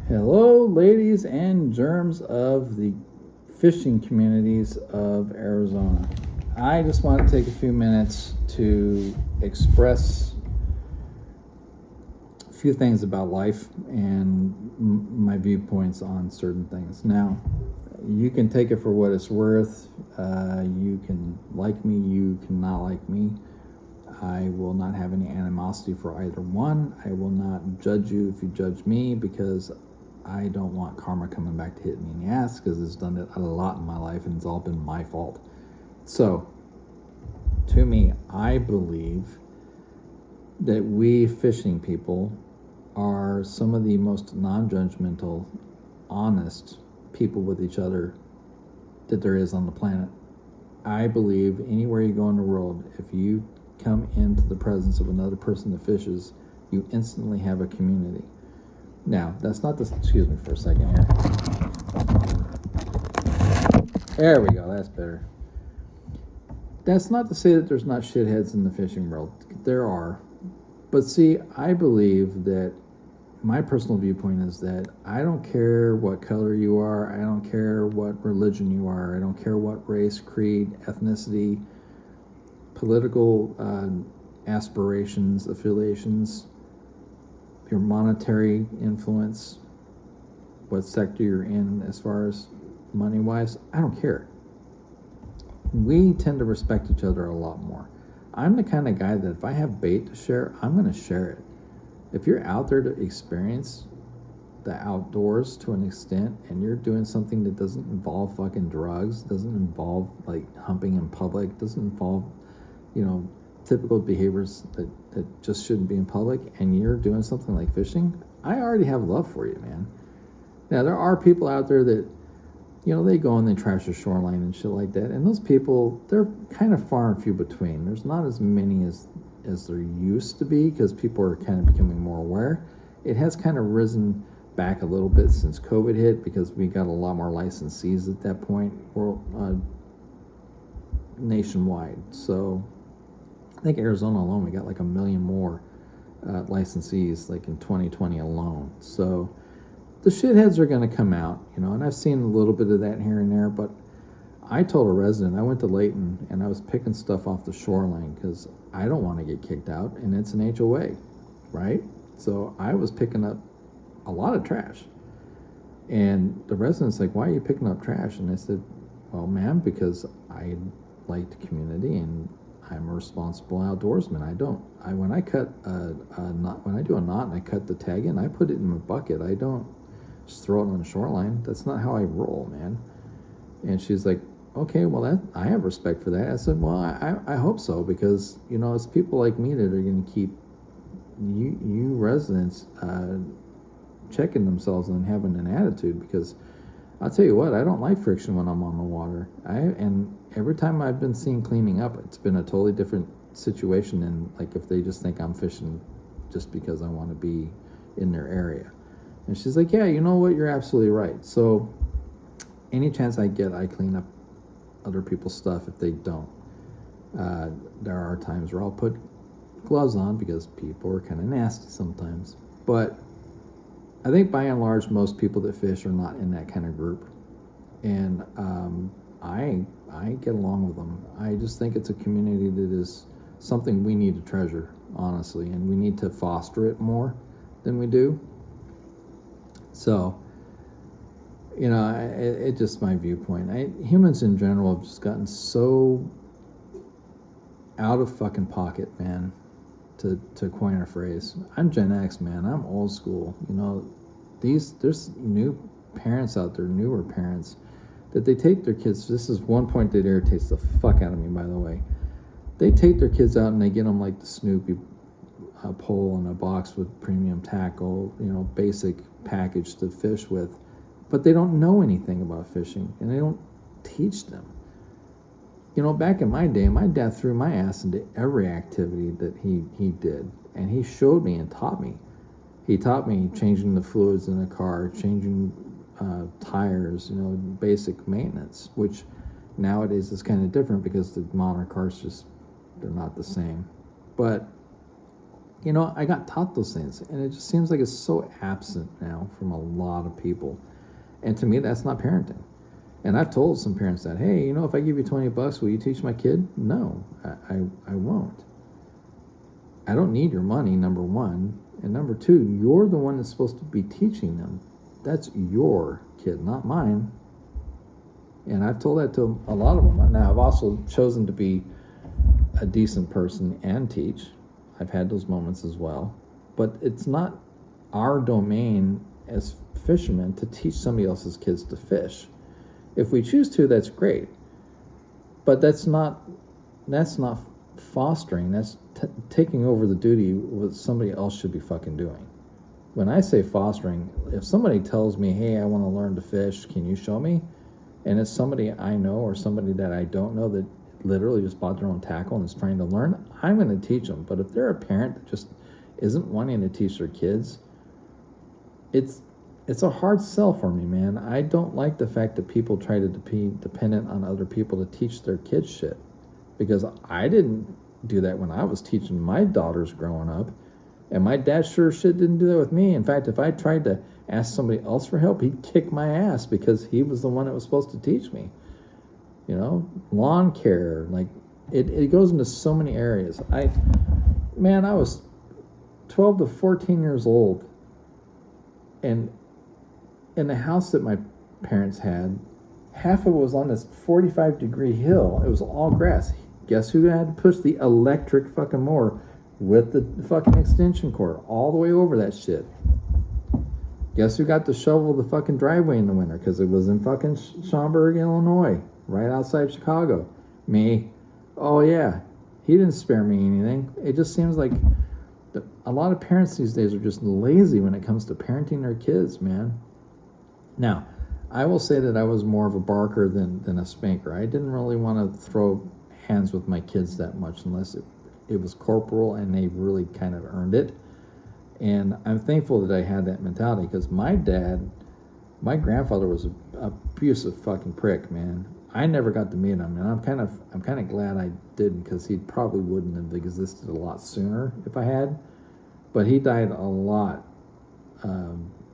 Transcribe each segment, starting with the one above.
Hello, ladies and germs of the fishing communities of Arizona. I just want to take a few minutes to express a few things about life and my viewpoints on certain things. Now, you can take it for what it's worth. You can like me, you cannot like me. I will not have any animosity for either one. I will not judge you if you judge me because I don't want karma coming back to hit me in the ass because it's done it a lot in my life and it's all been my fault. So, to me, I believe that we fishing people are some of the most non-judgmental, honest people with each other that there is on the planet. I believe anywhere you go in the world, if you come into the presence of another person that fishes, you instantly have a community. Now, that's not the, excuse me for a second here. There we go, that's better. That's not to say that there's not shitheads in the fishing world. There are. But see, I believe that my personal viewpoint is that I don't care what color you are, I don't care what religion you are, I don't care what race, creed, ethnicity, political aspirations, affiliations, your monetary influence, what sector you're in as far as money-wise, I don't care. We tend to respect each other a lot more. I'm the kind of guy that if I have bait to share, I'm going to share it. If you're out there to experience the outdoors to an extent and you're doing something that doesn't involve fucking drugs, doesn't involve like humping in public, doesn't involve, typical behaviors that just shouldn't be in public, and you're doing something like fishing, I already have love for you, man. Now, there are people out there that, they go and they trash the shoreline and shit like that, and those people, they're kind of far and few between. There's not as many as there used to be because people are kind of becoming more aware. It has kind of risen back a little bit since COVID hit because we got a lot more licensees at that point nationwide. So I think Arizona alone, we got like 1 million more licensees like in 2020 alone. So the shitheads are going to come out, and I've seen a little bit of that here and there, but I told a resident, I went to Layton and I was picking stuff off the shoreline because I don't want to get kicked out and it's an HOA, right? So I was picking up a lot of trash. And the resident's like, why are you picking up trash? And I said, well, ma'am, because I like the community and I'm a responsible outdoorsman. When I cut a knot, when I do a knot and I cut the tag in, I put it in my bucket. I don't just throw it on the shoreline. That's not how I roll, man. And she's like, okay, well, I have respect for that. I said, well, I hope so, because, it's people like me that are going to keep you residents checking themselves and having an attitude, because I'll tell you what, I don't like friction when I'm on the water. And every time I've been seen cleaning up, it's been a totally different situation than like if they just think I'm fishing just because I want to be in their area. And she's like, yeah, you know what, you're absolutely right. So any chance I get, I clean up other people's stuff if they don't. There are times where I'll put gloves on because people are kind of nasty sometimes. But I think by and large, most people that fish are not in that kind of group. And I get along with them. I just think it's a community that is something we need to treasure, honestly, and we need to foster it more than we do. So, it's just my viewpoint. Humans in general have just gotten so out of fucking pocket, man, to coin a phrase. I'm Gen X, man. I'm old school. There's new parents out there, newer parents, that they take their kids. This is one point that irritates the fuck out of me, by the way. They take their kids out and they get them like the Snoopy pole in a box with premium tackle, basic package to fish with. But they don't know anything about fishing, and they don't teach them. Back in my day, my dad threw my ass into every activity that he did, and he showed me and taught me. He taught me changing the fluids in a car, changing tires, basic maintenance, which nowadays is kind of different because the modern cars they're not the same. But I got taught those things, and it just seems like it's so absent now from a lot of people. And to me, that's not parenting. And I've told some parents that, hey, if I give you $20, will you teach my kid? No, I won't. I don't need your money, number one. And number two, you're the one that's supposed to be teaching them. That's your kid, not mine. And I've told that to a lot of them. Now, I've also chosen to be a decent person and teach. I've had those moments as well. But it's not our domain as fishermen to teach somebody else's kids to fish. If we choose to, that's great. But that's not fostering. That's taking over the duty what somebody else should be fucking doing. When I say fostering, if somebody tells me, hey, I want to learn to fish, can you show me? And it's somebody I know or somebody that I don't know that literally just bought their own tackle and is trying to learn, I'm going to teach them. But if they're a parent that just isn't wanting to teach their kids, it's a hard sell for me, man. I don't like the fact that people try to be dependent on other people to teach their kids shit. Because I didn't do that when I was teaching my daughters growing up. And my dad sure shit didn't do that with me. In fact, if I tried to ask somebody else for help, he'd kick my ass because he was the one that was supposed to teach me. Lawn care, like it goes into so many areas. I was 12 to 14 years old, and in the house that my parents had, half of it was on this 45-degree hill. It was all grass. Guess who had to push the electric fucking mower with the fucking extension cord all the way over that shit? Guess who got to shovel the fucking driveway in the winter? Because it was in fucking Schaumburg, Illinois, right outside Chicago. Me. Oh yeah, he didn't spare me anything. It just seems like a lot of parents these days are just lazy when it comes to parenting their kids, man. Now, I will say that I was more of a barker than a spanker. I didn't really want to throw hands with my kids that much unless it was corporal and they really kind of earned it. And I'm thankful that I had that mentality because my grandfather was an abusive fucking prick, man. I never got to meet him, and I'm kind of glad I didn't because he probably wouldn't have existed a lot sooner if I had. But he died a long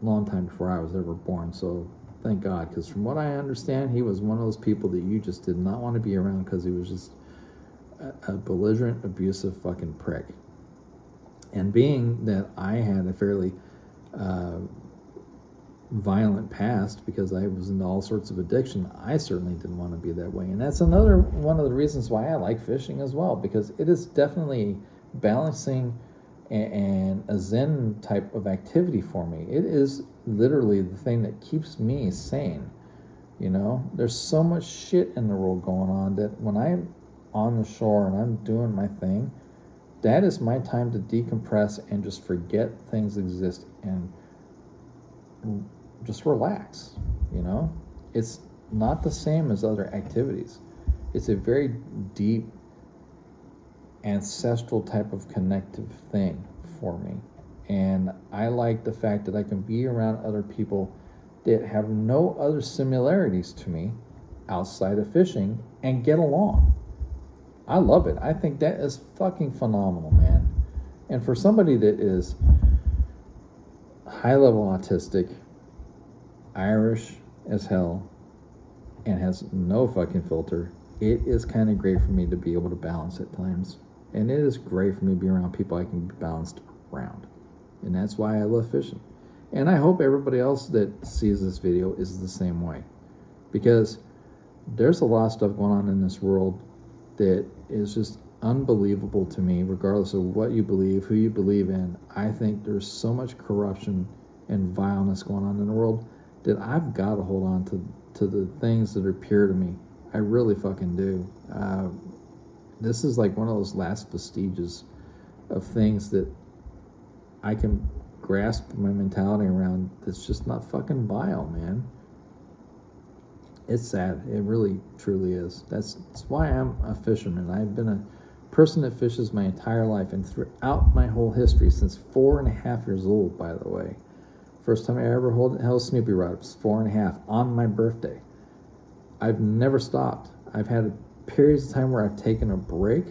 time before I was ever born, so thank God, because from what I understand, he was one of those people that you just did not want to be around because he was just a belligerent, abusive fucking prick. And being that I had a fairly violent past because I was into all sorts of addiction, I certainly didn't want to be that way. And that's another one of the reasons why I like fishing as well, because it is definitely balancing and a zen type of activity for me. It is literally the thing that keeps me sane. There's so much shit in the world going on that when I'm on the shore and I'm doing my thing, that is my time to decompress and just forget things exist and just relax. It's not the same as other activities. It's a very deep ancestral type of connective thing for me, and I like the fact that I can be around other people that have no other similarities to me outside of fishing and get along. I love it. I think that is fucking phenomenal, man. And for somebody that is high level autistic, Irish as hell, and has no fucking filter, it is kind of great for me to be able to balance at times. And it is great for me to be around people I can be balanced around. And that's why I love fishing. And I hope everybody else that sees this video is the same way. Because there's a lot of stuff going on in this world that is just unbelievable to me, regardless of what you believe, who you believe in. I think there's so much corruption and vileness going on in the world that I've got to hold on to the things that are pure to me. I really fucking do. This is like one of those last vestiges of things that I can grasp my mentality around that's just not fucking vile, man. It's sad. It really, truly is. That's why I'm a fisherman. I've been a person that fishes my entire life, and throughout my whole history, since 4.5 years old, by the way. First time I ever held a Snoopy rod was 4.5 on my birthday. I've never stopped. I've had periods of time where I've taken a break,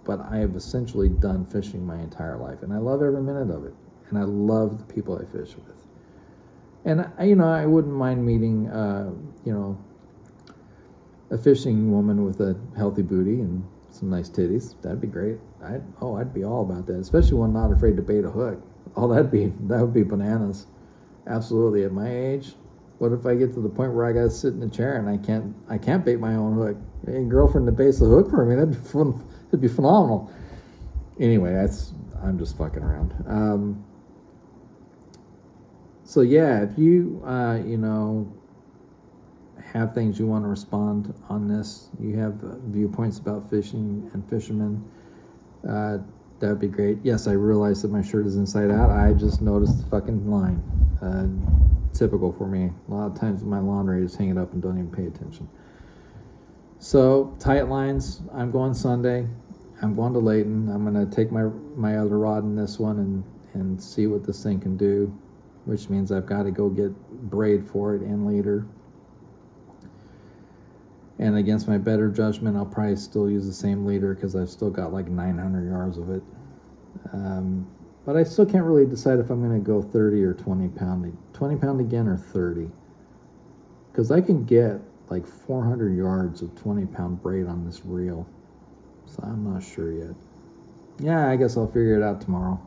but I have essentially done fishing my entire life, and I love every minute of it, and I love the people I fish with. And I wouldn't mind meeting, a fishing woman with a healthy booty and some nice titties. That'd be great. I'd be all about that, especially one not afraid to bait a hook. Oh, that would be bananas. Absolutely. At my age, what if I get to the point where I gotta sit in a chair and I can't bait my own hook? A girlfriend to bait the hook for me, that'd be fun. It'd be phenomenal. Anyway, I'm just fucking around. So yeah, if you have things you want to respond on this, you have viewpoints about fishing and fishermen, that would be great. Yes, I realize that my shirt is inside out. I just noticed the fucking line. Typical for me. A lot of times my laundry is hanging up and don't even pay attention. So tight lines. I'm going Sunday. I'm going to Layton. I'm going to take my other rod in this one and see what this thing can do, which means I've got to go get braid for it and leader. And against my better judgment, I'll probably still use the same leader because I've still got like 900 yards of it. But I still can't really decide if I'm going to go 30 or 20 pound. 20 pound again or 30. Because I can get like 400 yards of 20 pound braid on this reel. So I'm not sure yet. Yeah, I guess I'll figure it out tomorrow.